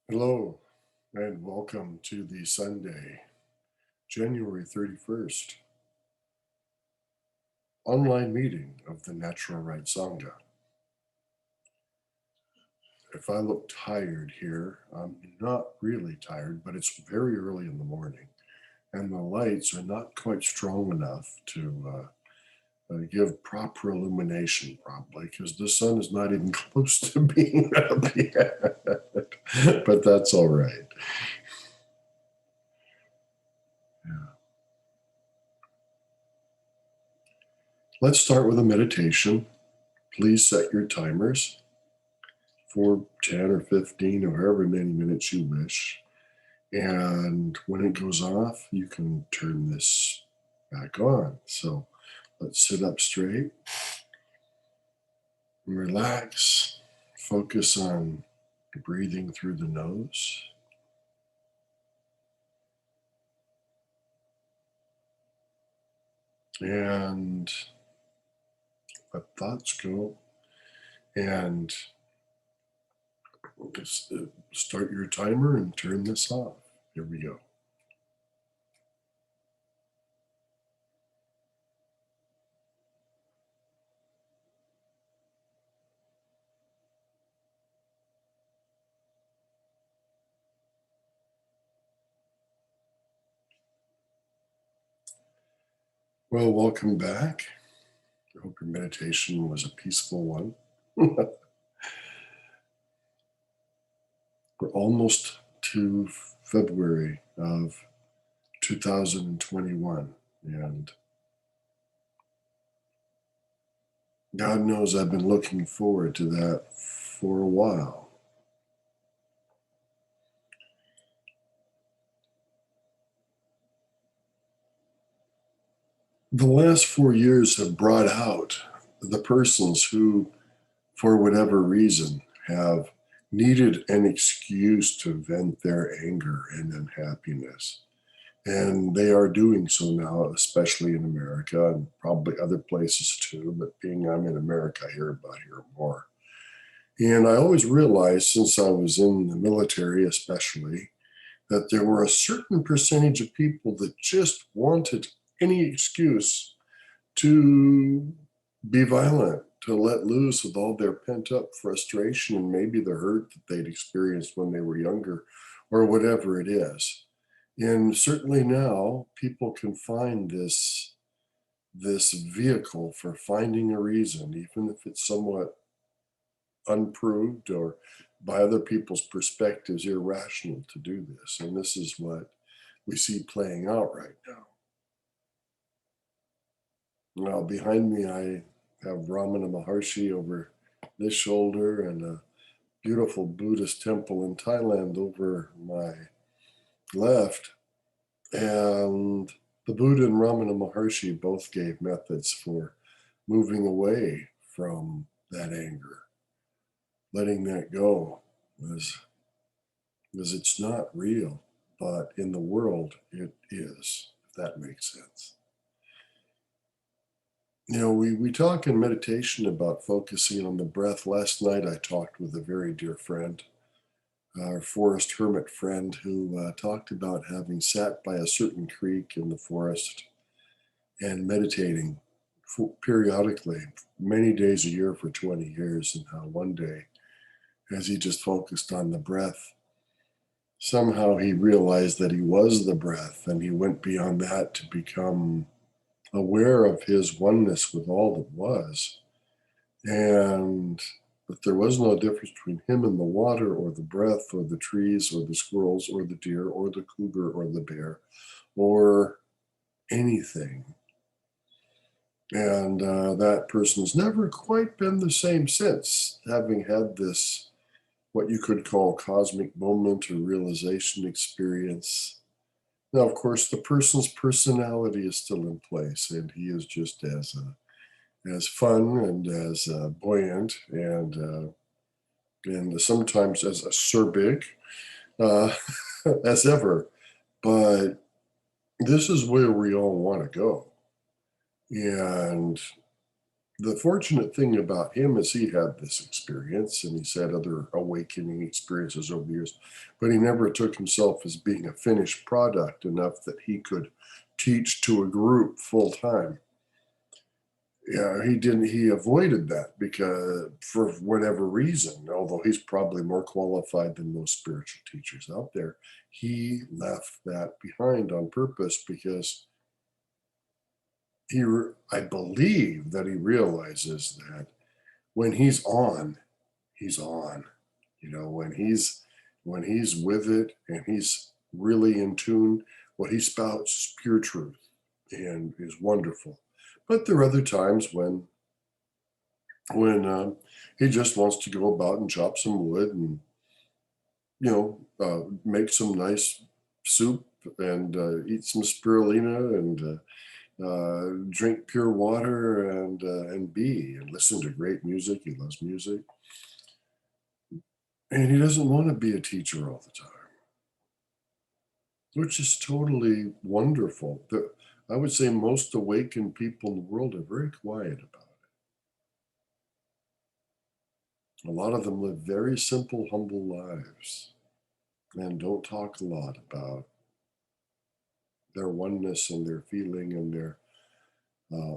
Hello and welcome to the Sunday, January 31st, online meeting of the Natural Right Sangha. If I look tired here, I'm not really tired, but it's very early in the morning and the lights are not quite strong enough to give proper illumination, probably, because the sun is not even close to being up yet. But that's all right. Yeah. Let's start with a meditation. Please set your timers for 10 or 15 or however many minutes you wish. And when it goes off, you can turn this back on. So let's sit up straight, relax, focus on breathing through the nose. And let thoughts go. And just start your timer and turn this off. Here we go. Well, welcome back. I hope your meditation was a peaceful one. We're almost to February of 2021. And God knows I've been looking forward to that for a while. The last 4 years have brought out the persons who, for whatever reason, have needed an excuse to vent their anger and unhappiness. And they are doing so now, especially in America and probably other places too. But being I'm in America, I hear about here more. And I always realized, since I was in the military, especially, that there were a certain percentage of people that just wanted any excuse to be violent, to let loose with all their pent up frustration and maybe the hurt that they'd experienced when they were younger or whatever it is. And certainly now people can find this vehicle for finding a reason, even if it's somewhat unproved or by other people's perspectives irrational to do this. And this is what we see playing out right now. Now, behind me, I have Ramana Maharshi over this shoulder and a beautiful Buddhist temple in Thailand over my left. And the Buddha and Ramana Maharshi both gave methods for moving away from that anger, letting that go, was because it's not real, but in the world it is, if that makes sense. You know, we talk in meditation about focusing on the breath. Last night I talked with a very dear friend, our forest hermit friend, who talked about having sat by a certain creek in the forest and meditating periodically, many days a year for 20 years, and how one day, as he just focused on the breath, somehow he realized that he was the breath, and he went beyond that to become aware of his oneness with all that was, and that there was no difference between him and the water or the breath or the trees or the squirrels or the deer or the cougar or the bear or anything. And that person's never quite been the same since, having had this, what you could call cosmic moment or realization experience. Now, of course, the person's personality is still in place, and he is just as fun and as buoyant and sometimes as acerbic uh, as ever. But this is where we all want to go, and The fortunate thing about him is he had this experience and he's had other awakening experiences over the years, but he never took himself as being a finished product enough that he could teach to a group full time. Yeah, he didn't, he avoided that because for whatever reason, although he's probably more qualified than most spiritual teachers out there, he left that behind on purpose because I believe that he realizes that when he's on. When he's with it and he's really in tune, what he spouts is pure truth and is wonderful. But there are other times when he just wants to go about and chop some wood and make some nice soup and eat some spirulina and drink pure water and listen to great music. He loves music, and he doesn't want to be a teacher all the time, which is totally wonderful. I would say most awakened people in the world are very quiet about it. A lot of them live very simple, humble lives and don't talk a lot about their oneness and their feeling and their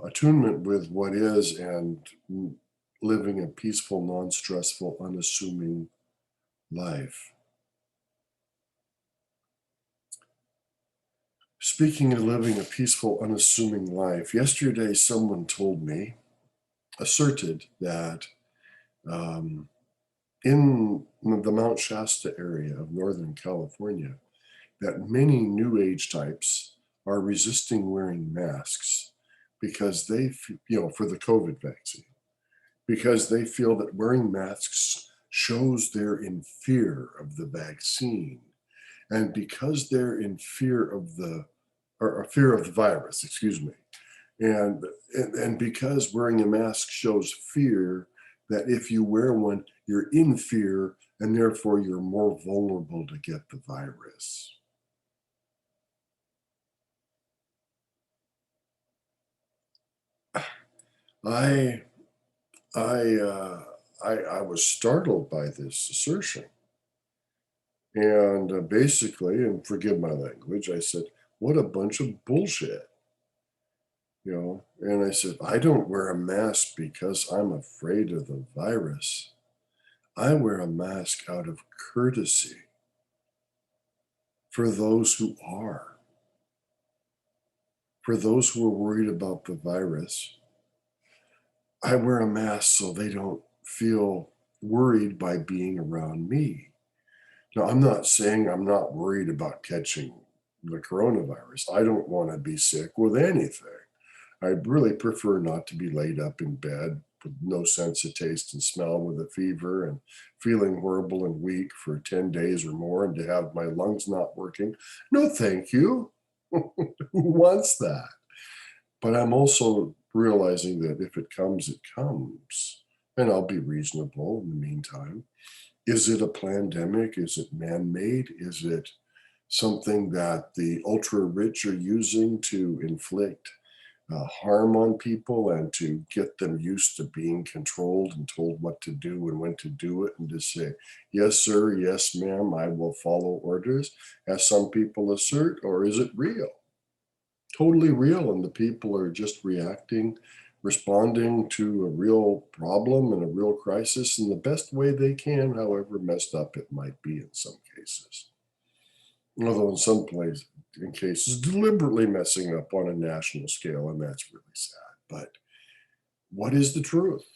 attunement with what is and living a peaceful, non stressful, unassuming life. Speaking of living a peaceful, unassuming life, yesterday someone told me, asserted that um, in the Mount Shasta area of Northern California, that many New Age types are resisting wearing masks because for the COVID vaccine, because they feel that wearing masks shows they're in fear of the vaccine. And because they're in fear of or fear of the virus, excuse me, and because wearing a mask shows fear, that if you wear one, you're in fear and therefore you're more vulnerable to get the virus. I I I was startled by this assertion, and basically, and forgive my language, I said, "What a bunch of bullshit." And I said, "I don't wear a mask because I'm afraid of the virus. I wear a mask out of courtesy for those who are. For those who are worried about the virus, I wear a mask so they don't feel worried by being around me." Now, I'm not saying I'm not worried about catching the coronavirus. I don't want to be sick with anything. I'd really prefer not to be laid up in bed with no sense of taste and smell with a fever and feeling horrible and weak for 10 days or more and to have my lungs not working. No, thank you. Who wants that? But I'm also realizing that if it comes, it comes. And I'll be reasonable in the meantime. Is it a pandemic? Is it man made? Is it something that the ultra rich are using to inflict harm on people and to get them used to being controlled and told what to do and when to do it and to say, yes, sir, yes, ma'am, I will follow orders, as some people assert? Or is it real? Totally real, and the people are just responding to a real problem and a real crisis in the best way they can, however messed up it might be in some cases. Although in cases, deliberately messing up on a national scale, and that's really sad. But what is the truth?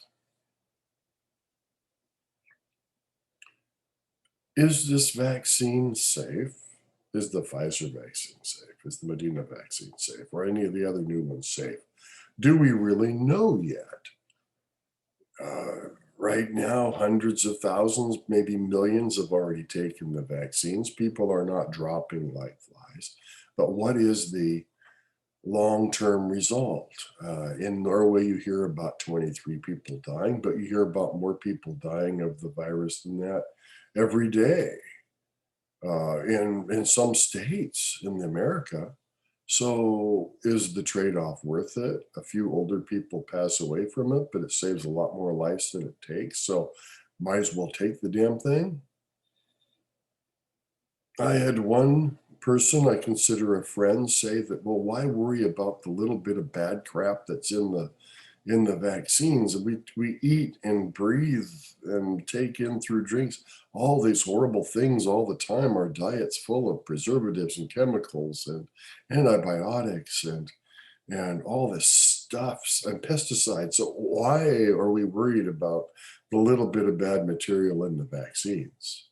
Is this vaccine safe? Is the Pfizer vaccine safe? Is the Medina vaccine safe? Or any of the other new ones safe? Do we really know yet? Right now, hundreds of thousands, maybe millions, have already taken the vaccines. People are not dropping like flies. But what is the long term result? In Norway, you hear about 23 people dying, but you hear about more people dying of the virus than that every day. In some states in America, So is the trade-off worth it? A few older people pass away from it, but it saves a lot more lives than it takes. So might as well take the damn thing. I had one person I consider a friend say that, well, why worry about the little bit of bad crap that's in the vaccines? We eat and breathe and take in through drinks all these horrible things all the time. Our diet's full of preservatives and chemicals and antibiotics and all this stuffs and pesticides. So why are we worried about the little bit of bad material in the vaccines?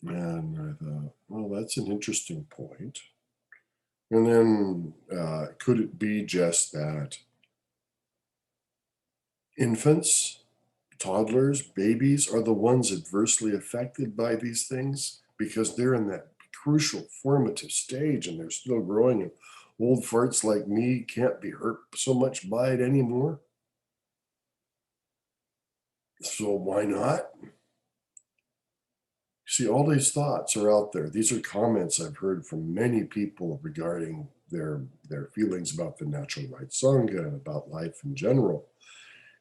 And I thought, well, that's an interesting point. And then could it be just that infants, toddlers, babies are the ones adversely affected by these things because they're in that crucial formative stage and they're still growing, and old farts like me can't be hurt so much by it anymore? So why not? See, all these thoughts are out there. These are comments I've heard from many people regarding their feelings about the natural right Sangha and about life in general.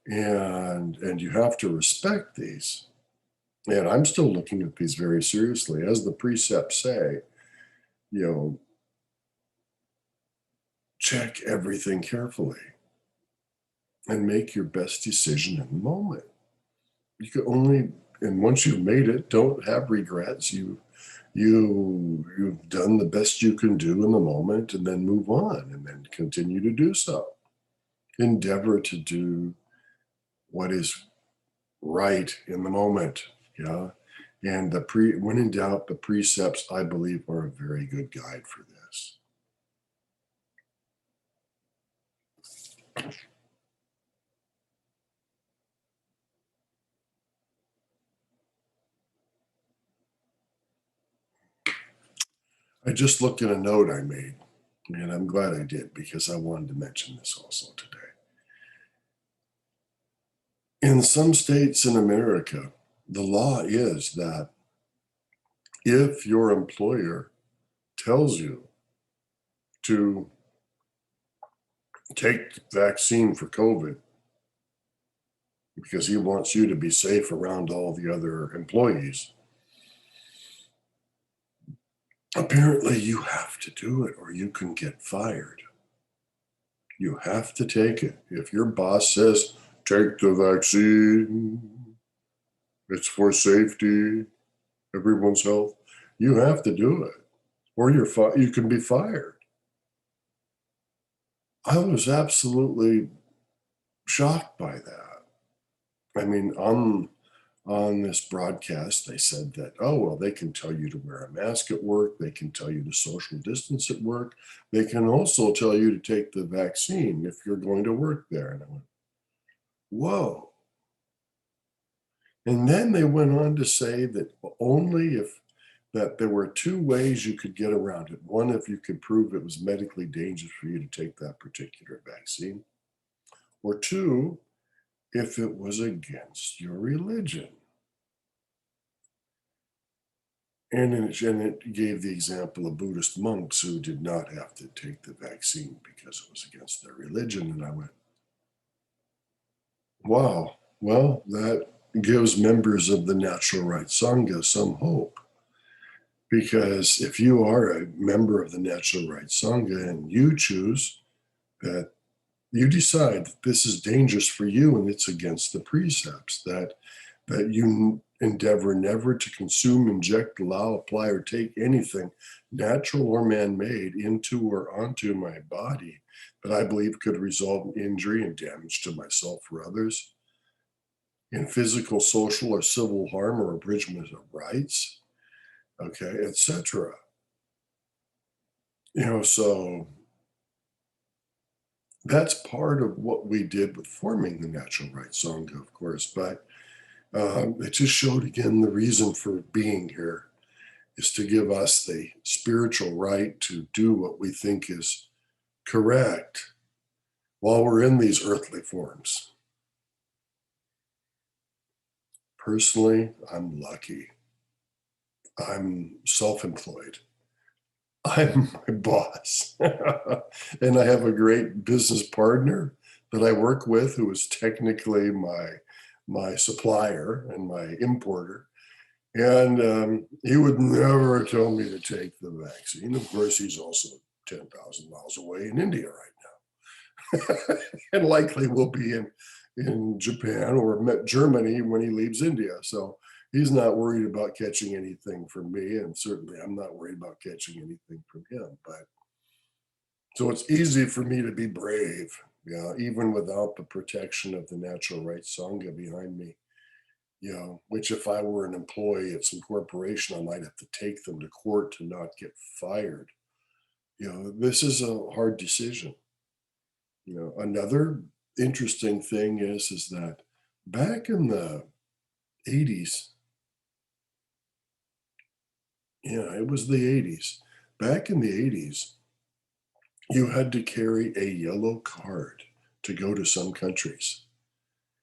And you have to respect these. And I'm still looking at these very seriously. As the precepts say, you know, check everything carefully and make your best decision in the moment. You can only, and once you've made it, don't have regrets. You've done the best you can do in the moment, and then move on and then continue to do so. Endeavor to do what is right in the moment. Yeah. And when in doubt, the precepts, I believe, are a very good guide for this. I just looked at a note I made, and I'm glad I did because I wanted to mention this also today. In some states in America, the law is that if your employer tells you to take the vaccine for COVID because he wants you to be safe around all the other employees, apparently you have to do it or you can get fired. You have to take it. If your boss says, take the vaccine, it's for safety, everyone's health, you have to do it or you can be fired. I was absolutely shocked by that. I mean, on this broadcast, they said that, oh, well, they can tell you to wear a mask at work. They can tell you to social distance at work. They can also tell you to take the vaccine if you're going to work there. And I went, whoa. And then they went on to say that only if that there were two ways you could get around it. One, if you could prove it was medically dangerous for you to take that particular vaccine, or two, if it was against your religion. And it gave the example of Buddhist monks who did not have to take the vaccine because it was against their religion. And I went, wow, well, that gives members of the Natural Right Sangha some hope. Because if you are a member of the Natural Right Sangha and you choose that you decide that this is dangerous for you and it's against the precepts, that you endeavor never to consume, inject, allow, apply, or take anything natural or man-made into or onto my body that I believe could result in injury and damage to myself or others, in physical, social, or civil harm or abridgment of rights, okay, etc. So that's part of what we did with forming the Natural Right Sangha, of course, but it just showed again the reason for being here is to give us the spiritual right to do what we think is correct while we're in these earthly forms. Personally, I'm lucky. I'm self employed. I'm my boss. And I have a great business partner that I work with who is technically my supplier and my importer. And he would never tell me to take the vaccine. Of course, he's also 10,000 miles away in India right now, and likely will be in Japan or Germany when he leaves India. So he's not worried about catching anything from me, and certainly I'm not worried about catching anything from him. But so it's easy for me to be brave, even without the protection of the natural rights Sangha behind me. Which if I were an employee at some corporation, I might have to take them to court to not get fired. This is a hard decision. Another interesting thing is that back in the 80s, it was the 80s. Back in the 80s, you had to carry a yellow card to go to some countries.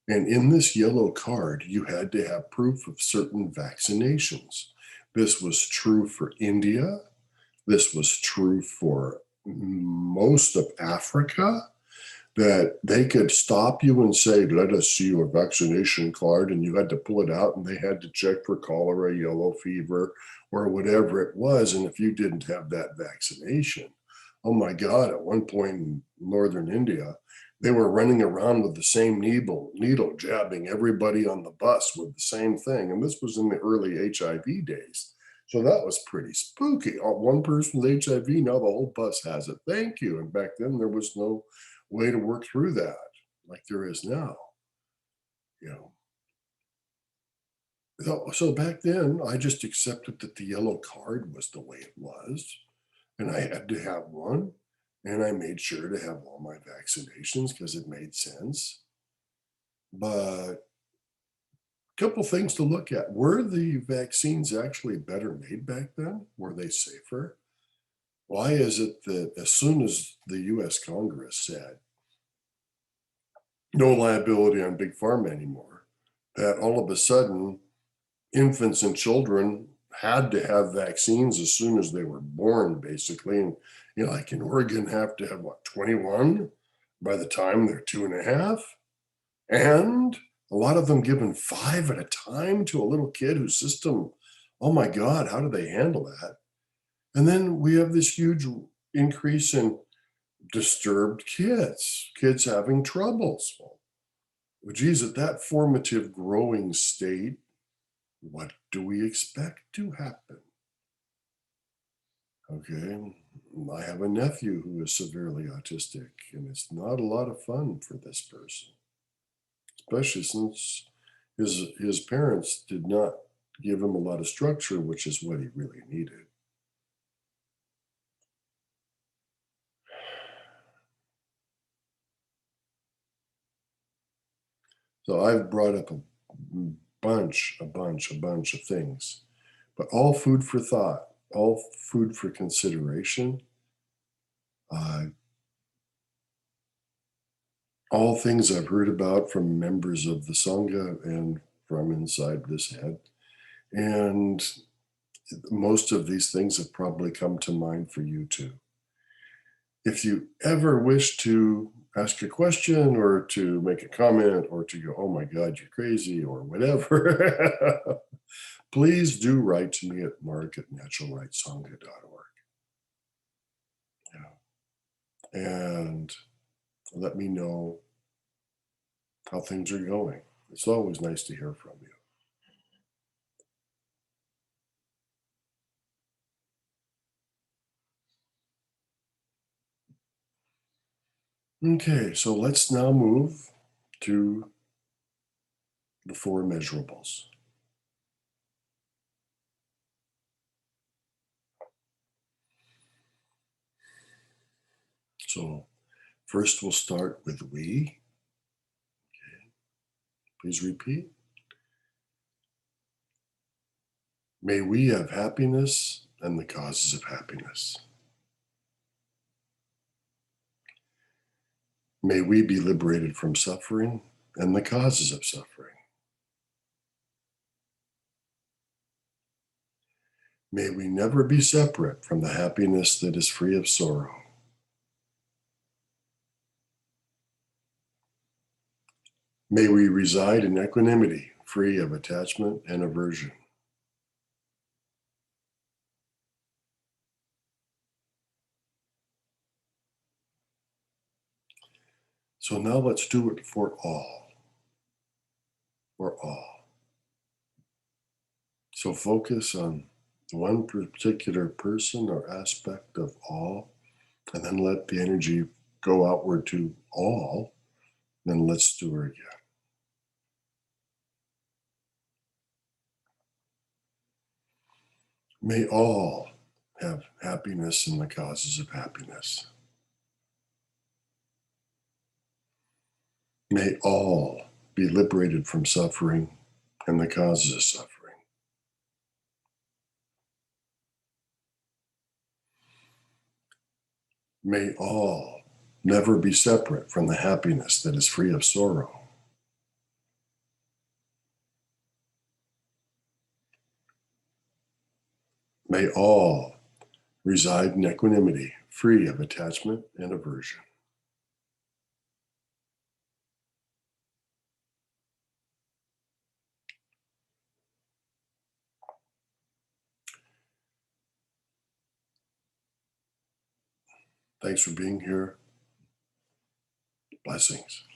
And in this yellow card, you had to have proof of certain vaccinations. This was true for India. This was true for most of Africa, that they could stop you and say, let us see your vaccination card. And you had to pull it out and they had to check for cholera, yellow fever, or whatever it was. And if you didn't have that vaccination, oh my God, at one point in northern India, they were running around with the same needle jabbing everybody on the bus with the same thing. And this was in the early HIV days. So that was pretty spooky. One person with HIV, now the whole bus has it. Thank you. And back then there was no way to work through that like there is now. You know. So back then I just accepted that the yellow card was the way it was. And I had to have one. And I made sure to have all my vaccinations because it made sense. But a couple things to look at. Were the vaccines actually better made back then? Were they safer? Why is it that as soon as the US Congress said no liability on big pharma anymore, that all of a sudden infants and children had to have vaccines as soon as they were born, basically. And, like in Oregon, have to have 21 by the time they're 2.5. And a lot of them given 5 at a time to a little kid whose system, oh my God, how do they handle that? And then we have this huge increase in disturbed kids having troubles. Well, geez, at that formative growing state, what do we expect to happen? Okay, I have a nephew who is severely autistic, and it's not a lot of fun for this person, especially since his parents did not give him a lot of structure, which is what he really needed. So I've brought up a bunch of things, but all food for thought, all food for consideration, uh, all things I've heard about from members of the Sangha and from inside this head. And most of these things have probably come to mind for you too. If you ever wish to ask a question or to make a comment or to go, oh my God, you're crazy or whatever, please do write to me at mark@naturalrightsangha.org. Yeah. And let me know how things are going. It's always nice to hear from you. Okay, so let's now move to the four immeasurables. So first we'll start with we. Okay. Please repeat. May we have happiness and the causes of happiness. May we be liberated from suffering and the causes of suffering. May we never be separate from the happiness that is free of sorrow. May we reside in equanimity, free of attachment and aversion. So now let's do it for all. For all. So focus on one particular person or aspect of all, and then let the energy go outward to all. Then let's do it again. May all have happiness in the causes of happiness. May all be liberated from suffering and the causes of suffering. May all never be separate from the happiness that is free of sorrow. May all reside in equanimity, free of attachment and aversion. Thanks for being here. Blessings.